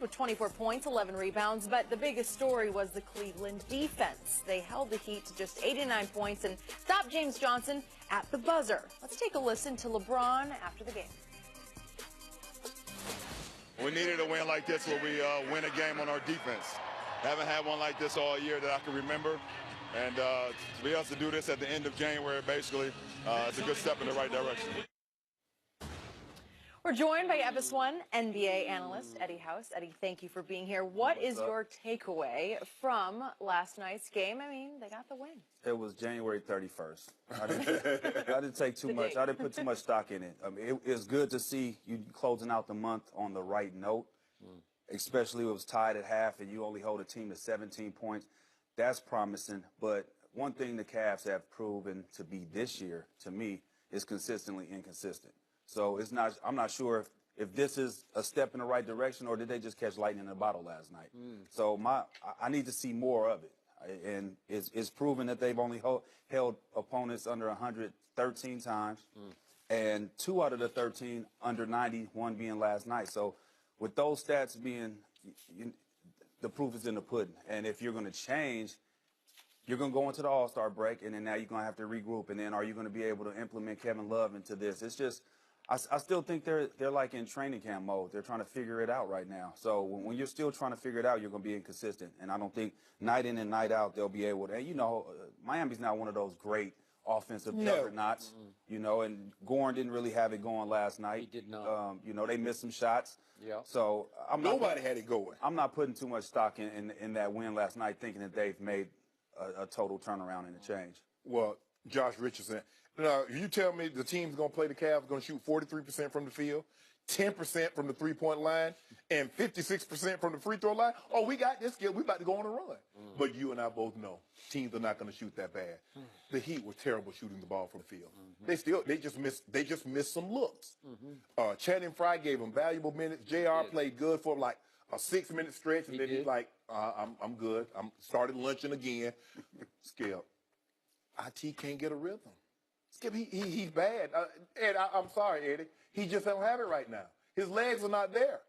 with 24 points, 11 rebounds, but the biggest story was the Cleveland defense. They held the Heat to just 89 points and stopped James Johnson at the buzzer. Let's take a listen to LeBron after the game. We needed a win like this where we win a game on our defense. Haven't had one like this all year that I can remember. And to be able to do this at the end of January, basically, it's a good step in the right direction. We're joined by FS1 NBA analyst Eddie House. Eddie, thank you for being here. What is your takeaway from last night's game? I mean, they got the win. It was January 31st. I didn't take too much. I didn't put too much stock in it. I mean, it's good to see you closing out the month on the right note, especially if it was tied at half and you only hold a team to 17 points. That's promising. But one thing the Cavs have proven to be this year, to me, is consistently inconsistent. So it's not. I'm not sure if this is a step in the right direction or did they just catch lightning in a bottle last night. So I need to see more of it. And it's proven that they've only held opponents under 113 times, and 2 out of the 13 under 90, one being last night. So with those stats being, the proof is in the pudding. And if you're going to change, you're going to go into the All-Star break, and then now you're going to have to regroup. And then are you going to be able to implement Kevin Love into this? It's just, I still think they're like in training camp mode. They're trying to figure it out right now. So when you're still trying to figure it out, you're going to be inconsistent. And I don't think night in and night out they'll be able to. And, you know, Miami's not one of those great offensive juggernauts, you know, and Goran didn't really have it going last night. He did not. You know, they missed some shots. Yeah. So nobody had it going. I'm not putting too much stock in that win last night, thinking that they've made a total turnaround and a change. Well, Josh Richardson. Now, you tell me the team's going to play the Cavs, going to shoot 43% from the field, 10% from the three-point line, and 56% from the free throw line. Oh, we got this kid. We about to go on a run. But you and I both know teams are not going to shoot that bad. The Heat were terrible shooting the ball from the field. They just missed some looks. Channing Frye gave them valuable minutes. JR played good for like a 6-minute stretch, and then he's like, I'm good. I'm started lunching again. Skip, IT can't get a rhythm. Skip, he's bad. Ed, I'm sorry, Eddie. He just don't have it right now. His legs are not there.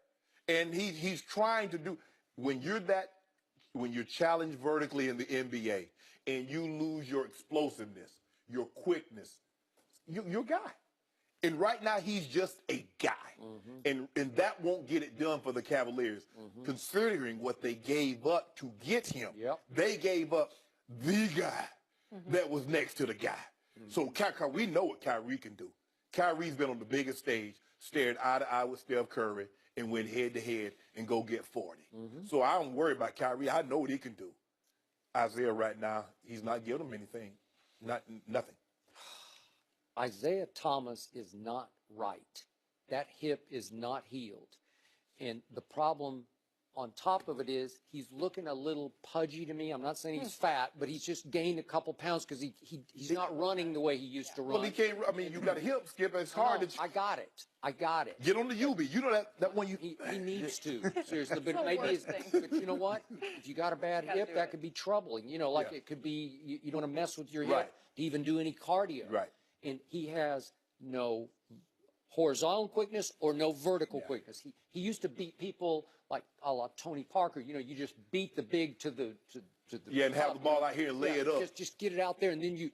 And he's trying to do, when you're challenged vertically in the NBA and you lose your explosiveness, your quickness, you're a guy. And right now he's just a guy. And that won't get it done for the Cavaliers, considering what they gave up to get him. They gave up the guy that was next to the guy. So we know what Kyrie can do. Kyrie's been on the biggest stage, stared eye to eye with Steph Curry, and went head-to-head and go get 40. So I don't worry about Kyrie. I know what he can do. Isaiah right now, he's not giving him anything, nothing. Isaiah Thomas is not right. That hip is not healed. And the problem on top of it is he's looking a little pudgy to me. I'm not saying he's fat, but he's just gained a couple pounds because he's not running the way he used to run. Well, he can't. I mean, you got a hip, Skip. It's hard to. I got it. Get on the UB. You know that one. He needs to, seriously. But maybe but you know what? If you got a bad hip, that could be troubling. You know, like it could be. You don't want to mess with your hip to even do any cardio. Right. And he has no horizontal quickness or no vertical quickness. He used to beat people like a la Tony Parker. You know, you just beat the big to the and have the ball out here and lay it up. Just get it out there, and then you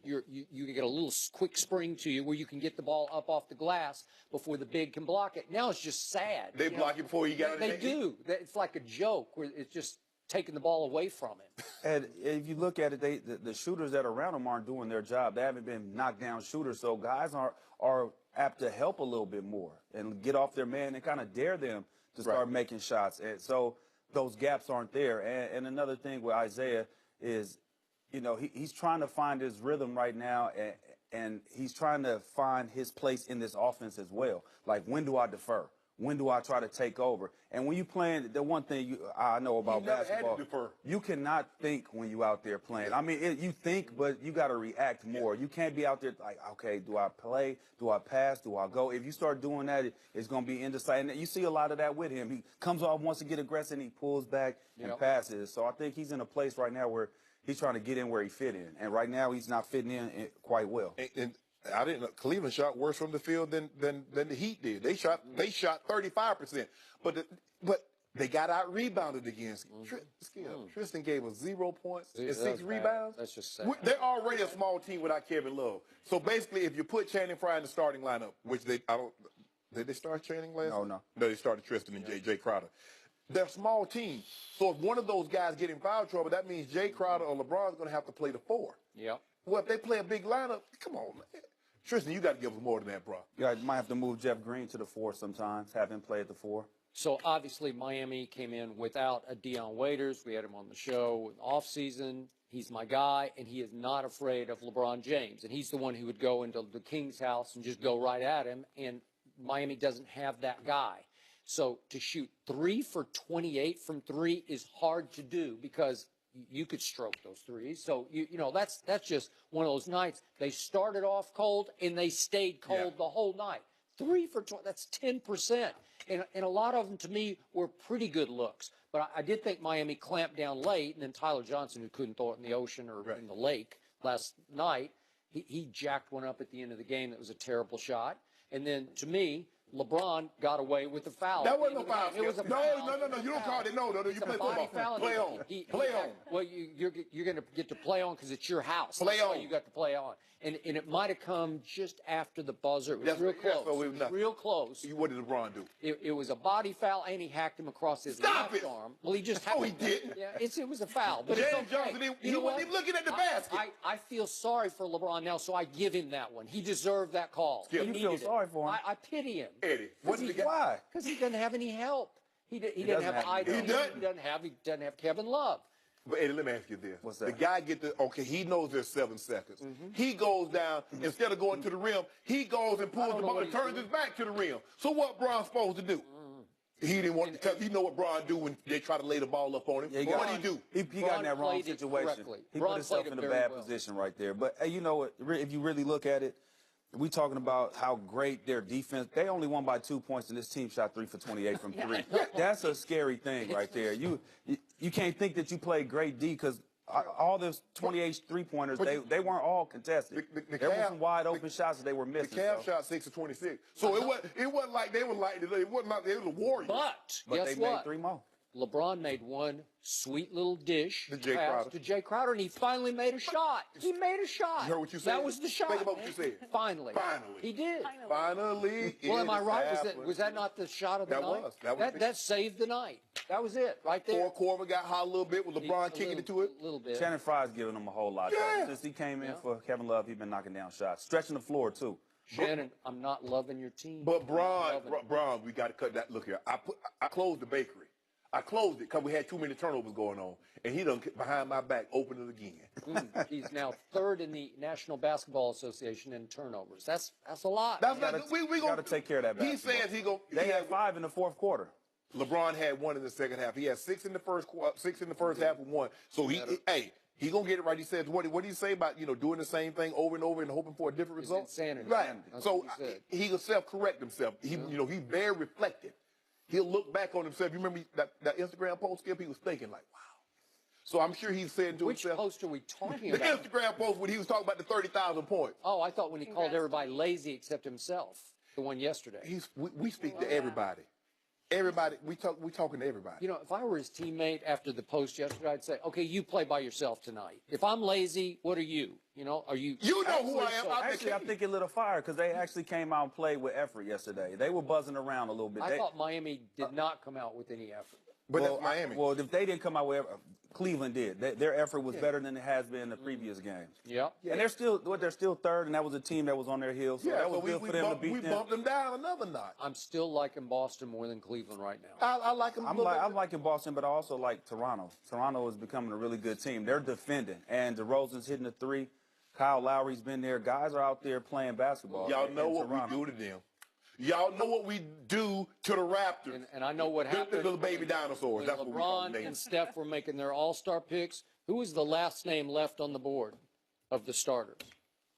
get a little quick spring to you where you can get the ball up off the glass before the big can block it. Now it's just sad. They block it before you got it. They do. It's like a joke where it's just taking the ball away from him. And if you look at it, the shooters that are around him aren't doing their job. They haven't been knocked down shooters, so guys are apt to help a little bit more and get off their man and kind of dare them to start making shots. And so those gaps aren't there. And another thing with Isaiah is, you know, he's trying to find his rhythm right now, and he's trying to find his place in this offense as well. Like, when do I defer? When do I try to take over? And when you playing, the one thing I know about basketball, you cannot think when you out there playing. I mean, you think, but you got to react more. You can't be out there like, okay, do I play? Do I pass? Do I go? If you start doing that, it's going to be indecisive. And you see a lot of that with him. He comes off, wants to get aggressive, and he pulls back and passes. So I think he's in a place right now where he's trying to get in where he fit in. And right now he's not fitting in quite well. And I didn't know Cleveland shot worse from the field than the Heat did. They shot 35%. But They got out rebounded against Tristan gave us 0 points and 6 rebounds. That's just sad. They're already a small team without Kevin Love. So basically, if you put Channing Frye in the starting lineup, which did they start Channing last? No. No, they started Tristan and Jay Crowder. They're a small team. So if one of those guys get in foul trouble, that means Jay Crowder or LeBron is going to have to play the 4. Yep. Well, if they play a big lineup, come on, man. Tristan, you got to give us more than that, bro. Yeah, you might have to move Jeff Green to the 4 sometimes, have him play at the 4. So obviously Miami came in without a Dion Waiters. We had him on the show in the offseason. He's my guy, and he is not afraid of LeBron James. And he's the one who would go into the King's house and just go right at him. And Miami doesn't have that guy. So to shoot 3 for 28 from 3 is hard to do because you could stroke those threes. So, you know, that's just one of those nights. They started off cold, and they stayed cold the whole night. 3 for 20, that's 10%. And a lot of them, to me, were pretty good looks. But I did think Miami clamped down late, and then Tyler Johnson, who couldn't throw it in the ocean or in the lake last night, he jacked one up at the end of the game that was a terrible shot. And then, to me, LeBron got away with the foul. That wasn't a foul. It was a no, foul. No. You don't call it. No. You play football. Play on. Play on. Well, you're going to get to play on because it's your house. Play That's why on. you got to play on. And it might have come just after the buzzer. It was real close. Real close. What did LeBron do? It was a body foul, and he hacked him across his left arm. Well, he just he didn't. Yeah, it was a foul. But James it's okay. Johnson, he wasn't even looking at the basket. I feel sorry for LeBron now, so I give him that one. He deserved that call. Skip, you feel sorry for him? I pity him. Eddie, Why? Because he doesn't have any help. He doesn't have either. He doesn't have Kevin Love. But Eddie, let me ask you this. What's that? The guy he knows there's 7 seconds. He goes down, instead of going to the rim, he goes and pulls the ball and turns his back to the rim. So what Bron's supposed to do? He didn't want to, he know what Bron do when they try to lay the ball up on him. Yeah, What did he do? He got in that wrong situation. He put himself in a bad position right there. But hey, you know what? If you really look at it, we talking about how great their defense. They only won by 2 points, and this team shot 3 for 28 from 3. That's a scary thing right there. You can't think that you played great D because all those 28 3-pointers, they weren't all contested. There were some wide open shots that they were missing. The Cavs shot 6 of 26. So it wasn't like they were they were warriors. But But guess they what? made 3 more. LeBron made one sweet little dish To Jay pass Crowder. to Jay Crowder, and he finally made a shot. He made a shot. You heard what you said? That was the shot. Think about what you said. Finally. Finally. He did. Finally. Well, am I right? happened. Was that not the shot of the That night? was. That was That saved the night. That was it, right there. Corver got hot a little bit with LeBron kicking it to it. A little bit. Channing Frye's giving him a whole lot. Yeah. Since he came in for Kevin Love, he's been knocking down shots. Stretching the floor, too. Shannon, I'm not loving your team. But Bron, we got to cut that. Look here, I closed the bakery. I closed it because we had too many turnovers going on, and he done behind my back opened it again. He's now 3rd in the National Basketball Association in turnovers. That's a lot. That's not. We got to take care of that. He basketball. says he go. They had 5 in the 4th quarter. LeBron had 1 in the second half. He had 6 in the first half and 1. So he gonna get it right. He says what did he say about doing the same thing over and over and hoping for a different result? Insanity. Right. That's So what he said. he can self-correct himself. He's very reflective. He'll look back on himself. You remember that Instagram post, Skip? He was thinking like, wow. So I'm sure he's saying to Which himself. post are we talking The about? Instagram post when he was talking about the 30,000 points. Oh, I thought when he called everybody lazy except himself. The one yesterday. We speak to everybody. Everybody, we talking to everybody. You know, if I were his teammate after the post yesterday, I'd say, okay, you play by yourself tonight. If I'm lazy, what are you? Are you? You know who I am. Actually, I think it lit a fire because they actually came out and played with effort yesterday. They were buzzing around a little bit. I thought Miami did not come out with any effort. But that's Miami. Well, if they didn't come out with effort, Cleveland did. Their effort was better than it has been in the previous games. Yeah. And they're still 3rd, and that was a team that was on their heels. So that was good for them to beat we them. bumped them down another notch. I'm still liking Boston more than Cleveland right now. I like them. I'm liking Boston, but I also like Toronto. Toronto is becoming a really good team. They're defending, and DeRozan's hitting the 3. Kyle Lowry's been there. Guys are out there playing basketball. Y'all know what we do to them. Y'all know what we do to the Raptors. And I know what happened. The little baby dinosaurs. When That's what we call them. LeBron and Steph were making their all-star picks, who was the last name left on the board of the starters?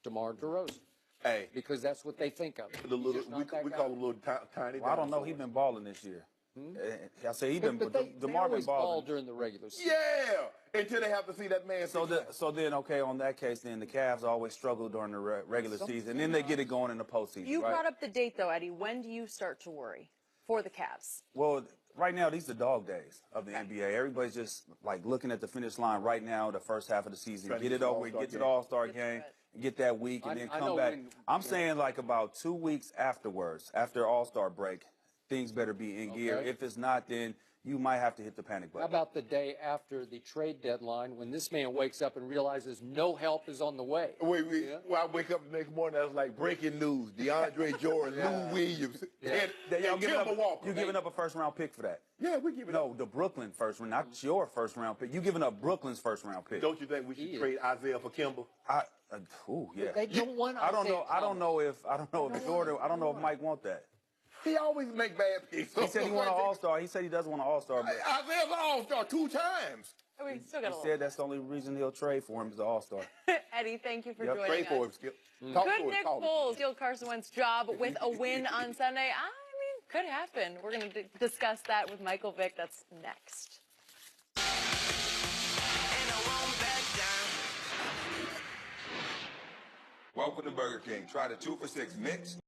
DeMar DeRozan. Hey, Because that's what they think of. the little, He's not that we guy. call them little tiny. Well, I don't know. He's been balling this year. I say he's been. But they DeMar been always ball balling. during the regular season. Yeah, until they have to see that man. So then, okay, on that case, then the Cavs always struggle during the regular season, and then they get it going in the postseason. You right? brought up the date, though, Eddie. When do you start to worry for the Cavs? Well, right now, these are dog days of the NBA. Everybody's just like looking at the finish line right now, the first half of the season. Trying to Get get it to the over, All-Star get to the game. All-Star game, and get that week, and then I come know back. when- I'm saying like about 2 weeks afterwards, after All-Star break, things better be in gear. Okay. If it's not, then you might have to hit the panic How button. about the day after the trade deadline when this man wakes up and realizes no help is on the way? Wait, Yeah. when I wake up the next morning, I was like, breaking news: DeAndre Jordan, Lou Williams, and Y'all giving Kemba up, Walker. you giving up a first-round pick for that? Yeah, we give it No, up. the Brooklyn first round, not your first-round pick. You giving up Brooklyn's first-round pick? Don't you think we should He is. trade Isaiah for Kemba? Yeah. They don't want I don't Isaiah know. I don't know if Jordan. I don't know if Mike want that. He always make bad picks. He said he want an All-Star. He said he does want an All-Star. But Isaiah's an All-Star 2 times. We still got he a little. said that's the only reason he'll trade for him is the All-Star. Eddie, thank you for Yep. joining Trade us. for him, Skip. Talk Could to him. Nick Call him. Foles steal Carson Wentz's job with a win on Sunday? I mean, could happen. We're going to discuss that with Michael Vick. That's next. Welcome to Burger King. Try the 2 for $6 mix.